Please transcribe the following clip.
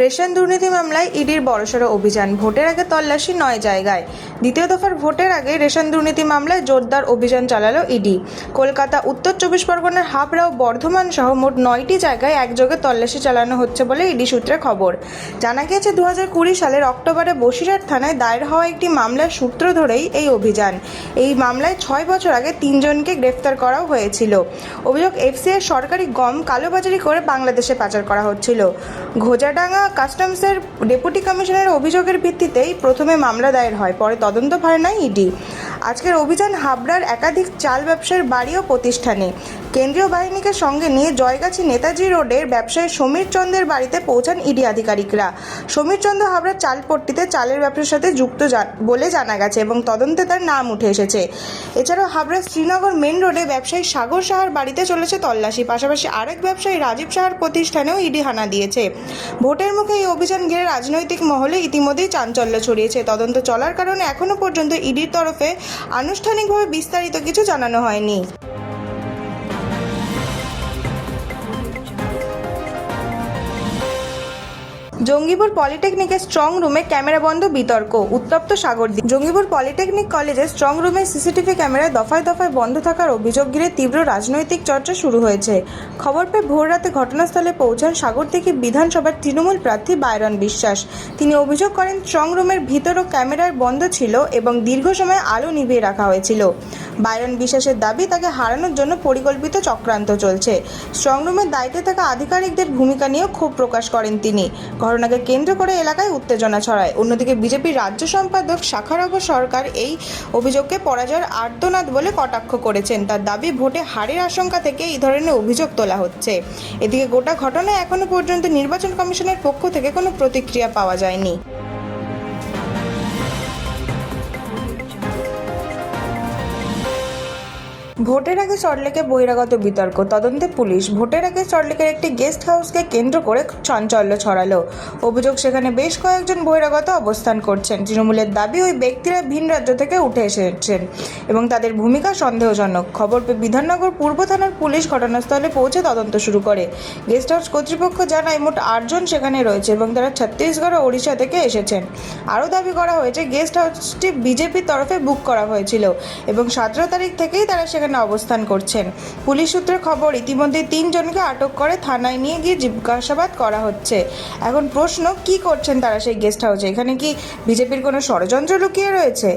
Ration দুর্নীতি মামলায় ইডির বড়সড় অভিযান, ভোটের আগে তল্লাশি ৯ জায়গায়। দ্বিতীয় দফার ভোটের আগে রেশন দুর্নীতি মামলায় জোরদার অভিযান চালালো ইডি। কলকাতা, উত্তর ২৪ পরগনার হাবড়া ও বর্ধমান সহ মোট ৯টি জায়গায় একযোগে তল্লাশি চালানো হচ্ছে বলে ইডি সূত্রে খবর। জানা গিয়েছে ২০২০ সালের অক্টোবরে বসিরহাট থানায় দায়ের হওয়া একটি মামলার সূত্র ধরেই এই অভিযান। এই মামলায় ৬ বছর আগে ৩ জনকে গ্রেফতার করাও হয়েছিল। অভিযোগ, এফসিআই সরকারি গম কালোবাজারি করে বাংলাদেশে পাচার করা হচ্ছিল। ঘোজাডাঙ্গা কাস্টমসের ডেপুটি কমিশনারের অভিযোগের ভিত্তিতেই প্রথমে মামলা দায়ের হয়, পরে তদন্ত ভার নেয় ইডি। আজকের অভিযান হাবড়ার একাধিক চাল ব্যবসায়ীর বাড়ি ও প্রতিষ্ঠানে। কেন্দ্রীয় বাহিনীকে সঙ্গে নিয়ে জয়গাছি নেতাজি রোডের ব্যবসায়ী সমীর চন্দ্রের বাড়িতে পৌঁছান ইডি আধিকারিকরা। সমীর চন্দ্র হাবড়ার চালপট্টিতে চালের ব্যবসার সাথে যুক্ত বলে জানা গেছে এবং তদন্তে তার নাম উঠে এসেছে। এছাড়াও হাবড়ার শ্রীনগর মেন রোডে ব্যবসায়ী সাগর সাহার বাড়িতে চলেছে তল্লাশি। পাশাপাশি আরেক ব্যবসায়ী রাজীব সাহার প্রতিষ্ঠানেও ইডি হানা দিয়েছে। ভোটের মুখে এই অভিযান ঘিরে রাজনৈতিক মহলে ইতিমধ্যেই চাঞ্চল্য ছড়িয়েছে। তদন্ত চলার কারণে এখনও পর্যন্ত ইডির তরফে আনুষ্ঠানিকভাবে বিস্তারিত কিছু জানানো হয়নি। জঙ্গিপুর পলিটেকনিকের স্ট্রং রুমে ক্যামেরা বন্ধ, বিতর্ক, উত্তপ্ত সাগরদ্বীপ। জঙ্গিপুর পলিটেকনিক কলেজের স্ট্রং রুমের সিসিটিভি ক্যামেরায় দফায় দফায় বন্ধ থাকার অভিযোগ ঘিরে তীব্র রাজনৈতিক চর্চা শুরু হয়েছে। খবর পেয়ে ভোর রাতে ঘটনাস্থলে পৌঁছান সাগরদিঘি বিধানসভার তৃণমূল প্রার্থী বায়রন বিশ্বাস। তিনি অভিযোগ করেন, স্ট্রং রুমের ভিতরও ক্যামেরায় বন্ধ ছিল এবং দীর্ঘ সময় আলো নিভিয়ে রাখা হয়েছিল। বায়রন বিশ্বাসের দাবি, তাকে হারানোর জন্য পরিকল্পিত চক্রান্ত চলছে। স্ট্রং রুমের দায়িত্বে থাকা আধিকারিকদের ভূমিকা নিয়েও ক্ষোভ প্রকাশ করেন তিনি। ঘটনাকে কেন্দ্র করে এলাকায় উত্তেজনা ছড়ায়। অন্যদিকে বিজেপির রাজ্য সম্পাদক শাখারভ সরকার এই অভিযোগকে পরাজয়ের আর্তনাদ বলে কটাক্ষ করেছেন। তার দাবি, ভোটে হারের আশঙ্কা থেকে এই ধরনের অভিযোগ তোলা হচ্ছে। এদিকে গোটা ঘটনায় এখনো পর্যন্ত নির্বাচন কমিশনের পক্ষ থেকে কোনো প্রতিক্রিয়া পাওয়া যায়নি। ভোটের আগে সল্টলেকে বহিরাগত বিতর্ক, তদন্তে পুলিশ। ভোটের আগে সল্টলেকের একটি গেস্ট হাউসকে কেন্দ্র করে চাঞ্চল্য ছড়ালো। অভিযোগ, সেখানে বেশ কয়েকজন বহিরাগত অবস্থান করছেন। তৃণমূলের দাবি, ওই ব্যক্তিরা ভিন রাজ্য থেকে উঠে এসেছেন এবং তাদের ভূমিকা সন্দেহজনক। খবর পেয়ে বিধাননগর পূর্ব থানার পুলিশ ঘটনাস্থলে পৌঁছে তদন্ত শুরু করে। গেস্ট হাউস কর্তৃপক্ষ জানায়, মোট ৮ জন সেখানে রয়েছে এবং তারা ছত্তিশগড় ও ওড়িশা থেকে এসেছেন। আরও দাবি করা হয়েছে, গেস্ট হাউসটি বিজেপির তরফে বুক করা হয়েছিল এবং ১৭ তারিখ থেকেই তারা সেখানে অবস্থান করছেন। পুলিশ সূত্রে খবর, ইতিমধ্যে ৩ জনকে আটক করে থানায় নিয়ে গিয়ে জিজ্ঞাসাবাদ করা হচ্ছে। এখন প্রশ্ন, কি করছেন তারা সেই গেস্ট হাউসে? এখানে কি বিজেপির কোনো ষড়যন্ত্র লুকিয়ে রয়েছে?